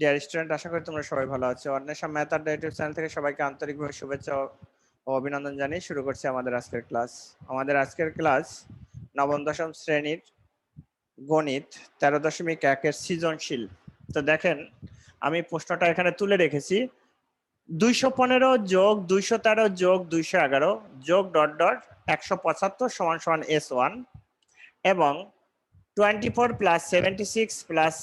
Dear student, আশা করি তোমরা সবাই ভালো আছো। অন্বেষা ম্যাথ আড্ডা ইউটিউব চ্যানেল থেকে সবাইকে আন্তরিকভাবে শুভেচ্ছা ও অভিনন্দন জানিয়ে শুরু করছি আমাদের আজকের ক্লাস। আমাদের আজকের ক্লাস নবম-দশম শ্রেণীর গণিত 13.1-এর সৃজনশীল। তো দেখেন, আমি প্রশ্নটা এখানে তুলে রেখেছি। 215 যোগ 213 যোগ 211 যোগ ডট ডট 175 সমান সমান S1 এবং 24 প্লাস 76 প্লাস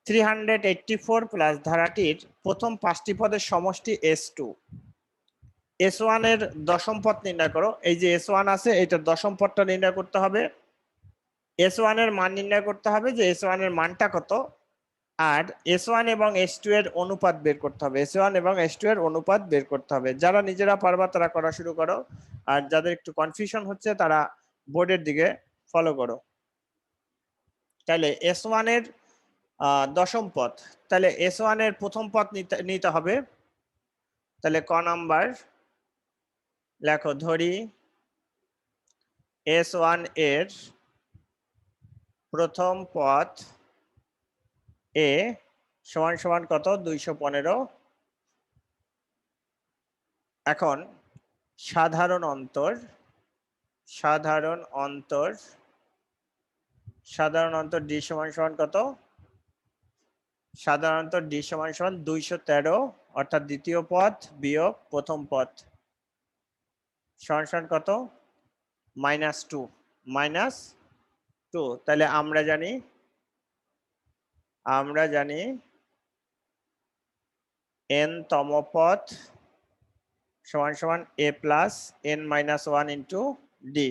384 প্লাস ধারাটির প্রথম 5টি পদের সমষ্টি S2। S1 এর দশম পদ নির্ণয় করো। এই যে S1 আছে, এটার দশম পদটা নির্ণয় করতে হবে। S1 এর মান নির্ণয় করতে হবে যে S1 এর মানটা কত, আর S1 এবং S2 এর অনুপাত বের করতে হবে। S1 এবং S2 এর অনুপাত বের করতে হবে। যারা নিজেরা পারবা তারা করা শুরু করো, আর যাদের একটু কনফিউশন হচ্ছে তারা বোর্ডের দিকে ফলো করো। তাহলে S1 এর দশম পদ, তাহলে S1 এর প্রথম পদ নিতে হবে। তাহলে ক নাম্বার লেখো, ধরি S1 এর প্রথম পদ এ সমান সমান কত, 215। এখন সাধারণ অন্তর ডি সমান সমান কত, সাধারণ অন্তর ডি সমান সমান 213, অর্থাৎ দ্বিতীয় পদ বিয়োগ প্রথম পদ সমান সমান কত, -2। তাহলে আমরা জানি n তম পদ সমান সমান a plus n-1 into D.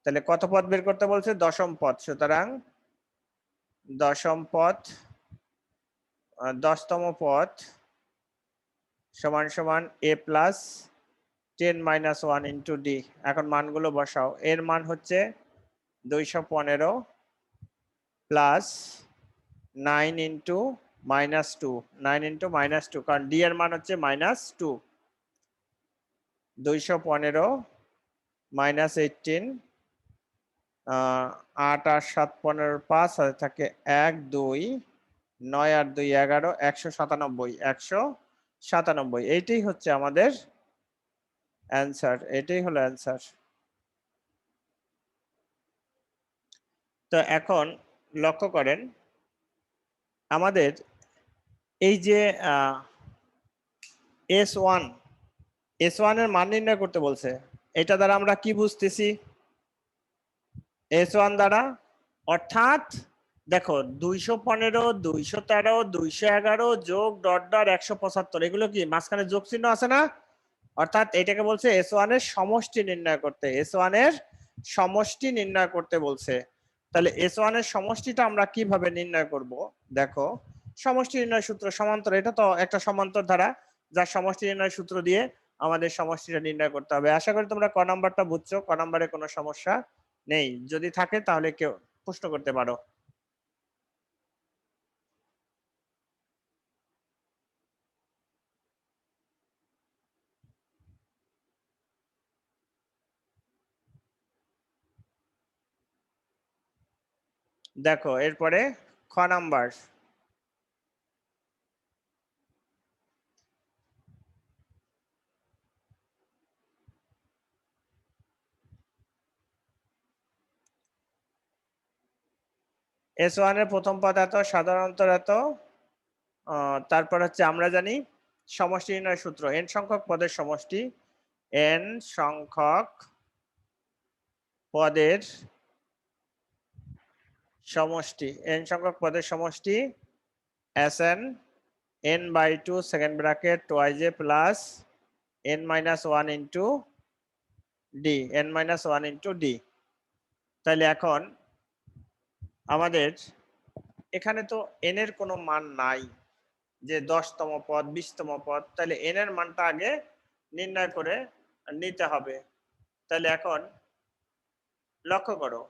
তাহলে কত পদ বের করতে বলছে, দশম পদ। সুতরাং দশম পদ 10তম পদ সমান সমান a প্লাস 10-1 ইন্টু ডি। এখন মানগুলো বসাও। এর মান হচ্ছে 215 প্লাস 9 ইন্টু -2, 9 ইন্টু -2, কারণ ডি এর মান হচ্ছে -2। 215 -18, 8 আর 7 15, 5 হাতে থাকে 1 2, 9 আর 2 11, 197। এইটাই হচ্ছে আমাদের অ্যান্সার, এটাই হলো অ্যান্সার। তো এখন লক্ষ্য করেন, আমাদের এই যে S1 এর মান নির্ণয় করতে বলছে। এটা দ্বারা আমরা কি বুঝতেছি, S1 দ্বারা, অর্থাৎ দেখো 215 213 211 যোগ ডট ডট 175, এগুলো কি মাঝখানে যোগ চিহ্ন আছে না, অর্থাৎ এটাকে বলছে S1 এর সমষ্টি নির্ণয় করতে। S1 এর সমষ্টি নির্ণয় করতে বলছে। তাহলে S1 এর সমষ্টিটা আমরা কিভাবে নির্ণয় করব, দেখো সমষ্টি নির্ণয় সূত্র সমান্তর, এটা তো একটা সমান্তর ধারা, যার সমষ্টি নির্ণয় সূত্র দিয়ে আমাদের সমষ্টিটা নির্ণয় করতে হবে। আশা করি তোমরা ক নাম্বারটা বুঝছো, ক নাম্বারে কোনো সমস্যা নেই। যদি থাকে তাহলে কেউ প্রশ্ন করতে পারো। দেখো এরপরে খ নাম্বার, S1 এর প্রথম পদ এত, সাধারণ অন্তর এত, তারপর হচ্ছে আমরা জানি সমষ্টি নির্ণয় সূত্র, n সংখ্যক পদের সমষ্টি, n সংখ্যক পদের সমষ্টি, n সংখ্যক পদের সমষ্টি Sn n/2 second bracket twice a plus n-1 into D, n-1 into D. তাহলে এখন আমাদের এখানে তো n এর কোনো মান নাই, যে 10তম পদ 20তম পদ, তাহলে n এর মানটা আগে নির্ণয় করে নিতে হবে। তাহলে এখন লক্ষ্য করো,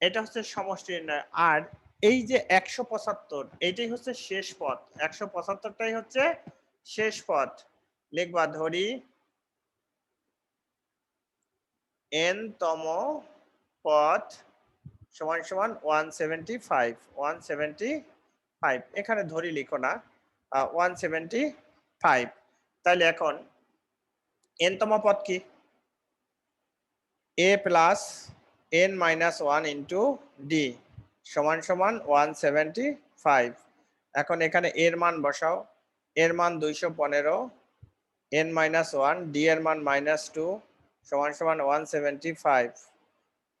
এটা হচ্ছে সমষ্টি নির্ণয়, আর এই যে 175 এইটাই হচ্ছে শেষ পদ, 175টাই হচ্ছে শেষ পদ। লিখবা, ধরি n তম পদ সমান সমান 175। এখানে ধরি লিখো না, 175। তাহলে এখন n-তম পদ কি? a plus n minus 1 into D সমান সমান 175। এখন এখানে এর মান বসাও। এর মান 215, n মাইনাস 1, ডি এর মান -2 সমান সমান 175।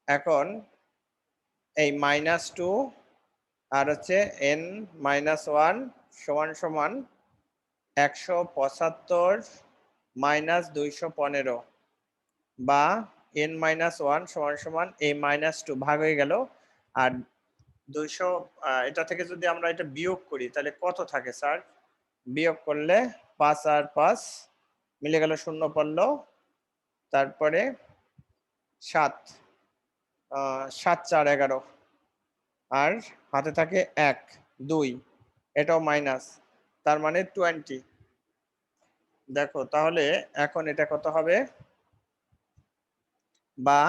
এখন এই -2 আর হচ্ছে n মাইনাস 1 সমান সমান 175 মাইনাস 215 বা n মাইনাস 1 সমান সমান এই -2 ভাগ হয়ে গেল। আর 200 এটা থেকে যদি আমরা এটা বিয়োগ করি তাহলে কত থাকে স্যার? বিয়োগ করলে 5 আর 5 মিলে গেল, শূন্য পড়লো। তারপরে 7 7 4 11 আর হাতে থাকে 1 2, এটাও মাইনাস, তার মানে 20। দেখো তাহলে এখন এটা কত হবে? বা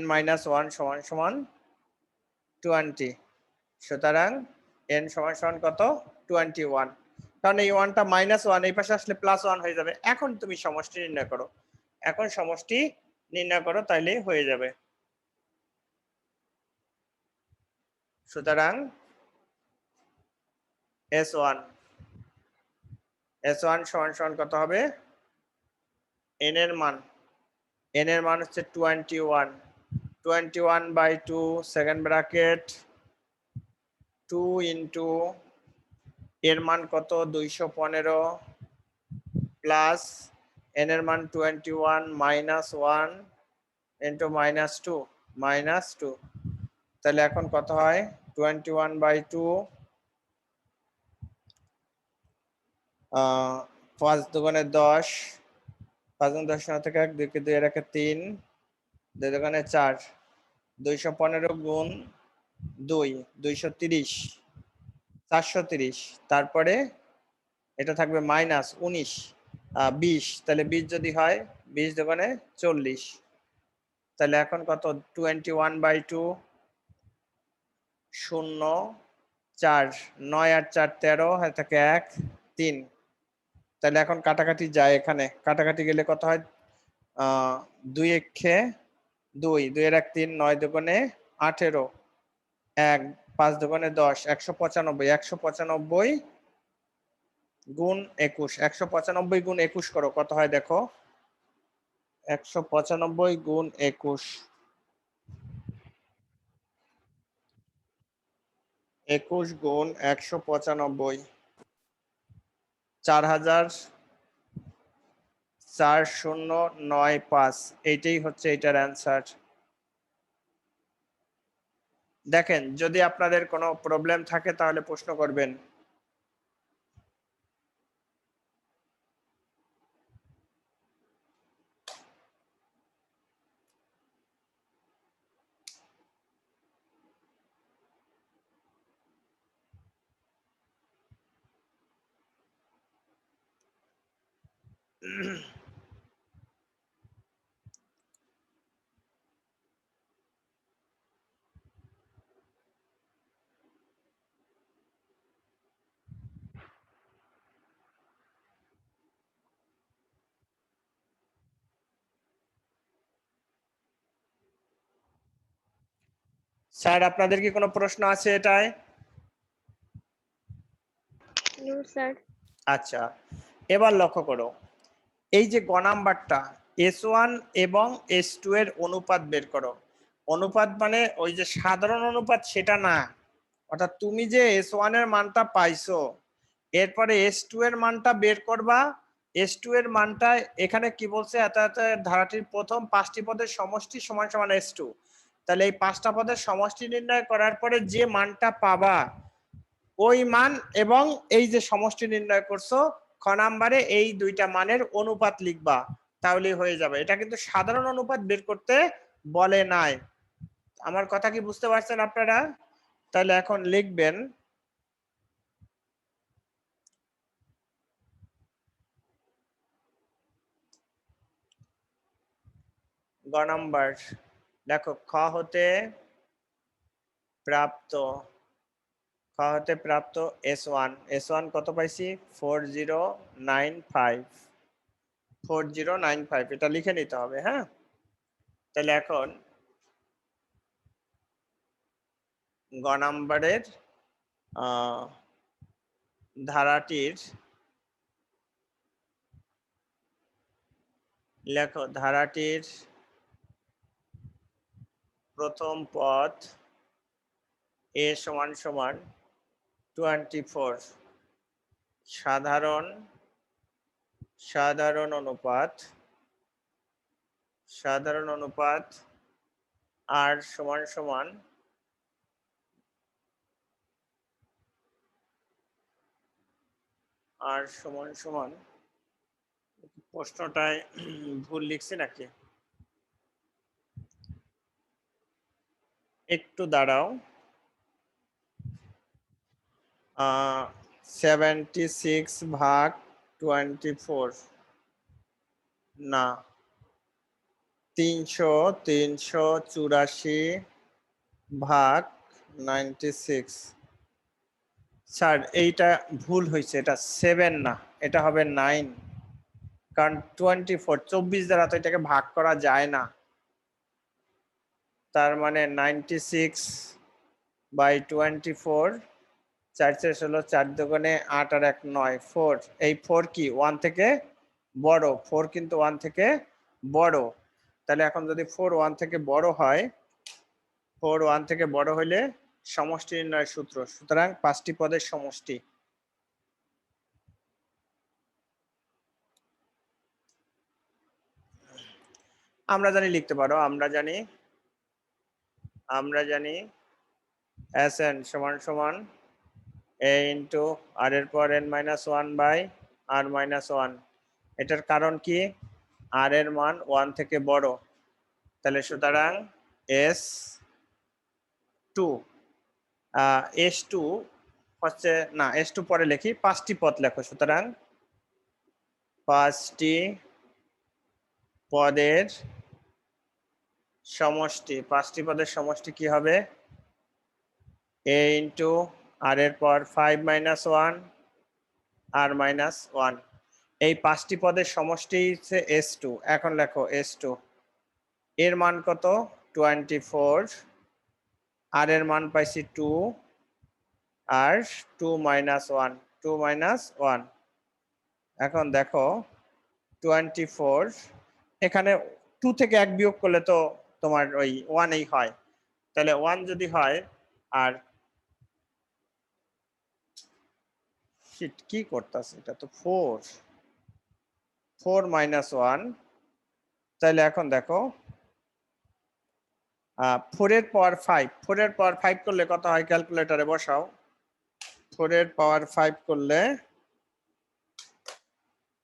n মাইনাস 1 সমান সমান 20। সুতরাং n সমান সমান কত? 21। কারণ এই 1টা -1 এই পাশে আসলে +1 হয়ে যাবে। এখন তুমি সমষ্টি নির্ণয় করো। এখন সমষ্টি নির্ণয় করো, তাইলেই হয়ে যাবে। সুতরাং S1 সমান সমান কত হবে? n এর মান হচ্ছে 21। 21/2 সেকেন্ড ব্র্যাকেট 2 ইন্টু এর মান কত? 215 প্লাস n এর মান 21 মাইনাস 1 ইন্টু -2 তাহলে এখন কত হয়? 21/2 5 দুগুণে 10, 5 গুণ 10 থেকে 1, 2 কে 2 এর একে 3, 2 দুগুণে 4, 215 গুণ 2 230, 430। তারপরে এটা থাকবে -19 20, তাহলে 20 যদি হয় 20 দুগুণে 40। তাহলে এখন কত? 21/2 0 4 9 আর 4 13, হাতে থাকে 1 3। তাহলে এখন কাটাকাটি যায়, এখানে কাটাকাটি গেলে কত হয়? 2 একে 2, 2 এর 1 3, 9 দুগুণে 18, 1 5 দুগুণে 10, 195। 195 গুণ 21, 195 গুণ 21 করো, কত হয় দেখো? 195 গুণ 21, 21 গুণ 195, 4095। এইটাই হচ্ছে এটার অ্যান্সার। দেখেন, যদি আপনাদের কোনো প্রবলেম থাকে তাহলে প্রশ্ন করবেন। স্যার, আপনাদের কি কোনো প্রশ্ন আছে এটায়? স্যার। আচ্ছা, এবার লক্ষ্য করো, এই যে গ নাম্বারটা S1 এবং S2 এর অনুপাত বের করো। অনুপাত মানে ওই যে সাধারণ অনুপাত সেটা না, অর্থাৎ তুমি যে S1 এর মানটা পাইছো, এরপরে S2 এর মানটা বের করবা। S2 এর মানটা এখানে কি বলছে? এত ধারাটির প্রথম 5টি পদের সমষ্টি সমান সমান S2। তাহলে এই 5টা পদের সমষ্টি নির্ণয় করার পরে যে মানটা পাবা, ওই মান এবং এই যে সমষ্টি নির্ণয় করছো খ নাম্বারে, এই দুইটা মানের অনুপাত লিখবা, তাহলেই হয়ে যাবে। এটা কিন্তু সাধারণ অনুপাত বের করতে বলে নাই। আমার কথা কি বুঝতে পারছেন আপনারা? তাহলে এখন লিখবেন গ নাম্বার। দেখো, খ হতে প্রাপ্ত, খ হতে প্রাপ্ত S1 কত পাইছি 4095 এটা লিখে নিতে হবে। হ্যাঁ, তাহলে এখন গ নাম্বারের ধারাটির লেখো, ধারাটির প্রথম পদ a সমান সমান 24 সাধারণ অনুপাত r সমান সমান প্রশ্নটায় ভুল লিখছি নাকি, একটু দাঁড়াও। 76 ভাগ 24 না, 384 ভাগ 96। স্যার এইটা ভুল হয়েছে, এটা 7 না, এটা হবে 9, কারণ 24 দ্বারা তো এটাকে ভাগ করা যায় না। তার মানে 96/24, 4 4 16, 4 দুগুণে 8 আর 1 9, 4। এই 4 কি 1 থেকে বড়, 4 কিন্তু 1 থেকে বড়। তাহলে এখন যদি 4 1 থেকে বড় হয়, 4 1 থেকে বড় হইলে সমষ্টি নির্ণয় সূত্র, সুতরাং 5টি পদের সমষ্টি। আমরা জানি লিখতে পারো, আমরা জানি Sn সমান সমান a ইন্টু r এর পর n-1/r-1। এটার কারণ কি, r এর মান 1 থেকে বড়, তাহলে সুতরাং S2 হচ্ছে না, S2 পরে লিখি, 5টি পদ লেখো, সুতরাং 5টি পদের সমষ্টি কি হবে, a ইন্টু r এর পর 5-1 r-1। এই 5টি পদের সমষ্টি হচ্ছে S2। এখন লেখো S2 এর মান কত 24, আর এর মান পাইছি 2, আর 2-1। এখন দেখো 24, এখানে 2 থেকে 1 বিয়োগ করলে তো তোমার ওই 1 এই হয়, তাহলে 1 যদি হয়, আর কি করতেছে, এটা তো 4-1, তাহলে এখন দেখো 4 এর পাওয়ার 5 করলে কত হয়, ক্যালকুলেটরে বসাও। 4 এর পাওয়ার 5 করলে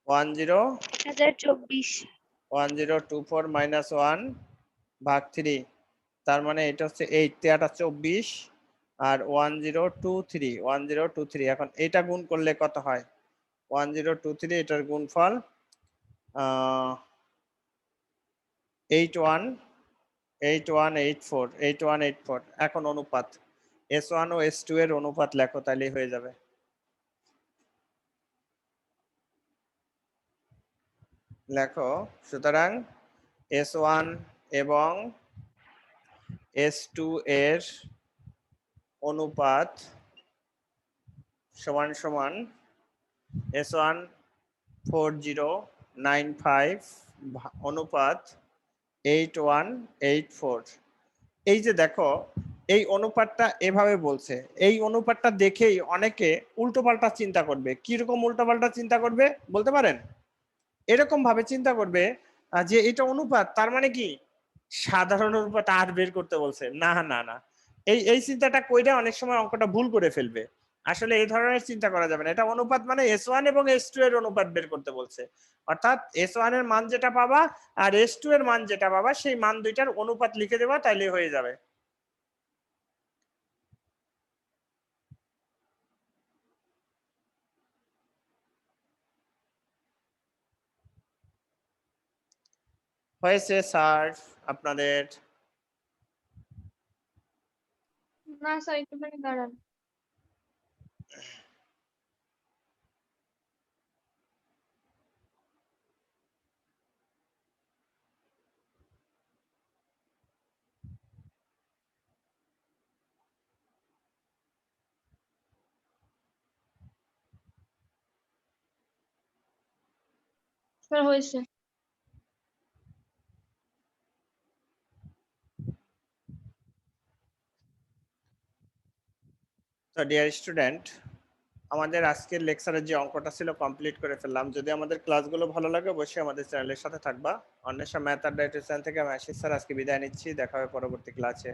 1024 ভাগ 3, তার মানে এটা হচ্ছে 8 3 24 আর 1023। এখন এটা গুণ করলে কত হয়, 1023, এটার গুণফল 8184। এখন অনুপাত S1 ও S2 এর অনুপাত লেখো, তাহলেই হয়ে যাবে। লেখো, সুতরাং S1 এবং S2 এর অনুপাত সমান সমান S1 4095 অনুপাত 8184। এই যে দেখো, এই অনুপাতটা এভাবে বলছে, এই অনুপাতটা দেখেই অনেকে উল্টোপাল্টা চিন্তা করবে। কিরকম উল্টোপাল্টা চিন্তা করবে বলতে পারেন? এরকম ভাবে চিন্তা করবে যে এটা অনুপাত, তার মানে কি সাধারণ অনুপাত আর বের করতে বলছে। না না না, এই চিন্তাটা কইরা অনেক সময় অঙ্কটা ভুল করে ফেলবে। আসলে এই ধরনের চিন্তা করা যাবে না। এটা অনুপাত মানে S1 এবং S2 এর অনুপাত বের করতে বলছে, অর্থাৎ S1 এর মান যেটা পাবা আর S2 এর মান যেটা পাবা, সেই মান দুইটার অনুপাত লিখে দেবা, তাইলে হয়ে যাবে। হয়েছে স্যার আপনাদের? না স্যার, একটুখানি দাঁড়ান। স্যার হয়েছে। তো ডিয়ার স্টুডেন্ট, আমাদের আজকের লেকচারের যে অঙ্কটা ছিল কমপ্লিট করে ফেললাম। যদি আমাদের ক্লাসগুলো ভালো লাগে অবশ্যই আমাদের চ্যানেলের সাথে থাকবা। অন্বেষা ম্যাথ আড্ডা ইউটিউব চ্যানেল থেকে আমি আশিস স্যার আজকে বিদায় নিচ্ছি। দেখা হবে পরবর্তী ক্লাসে।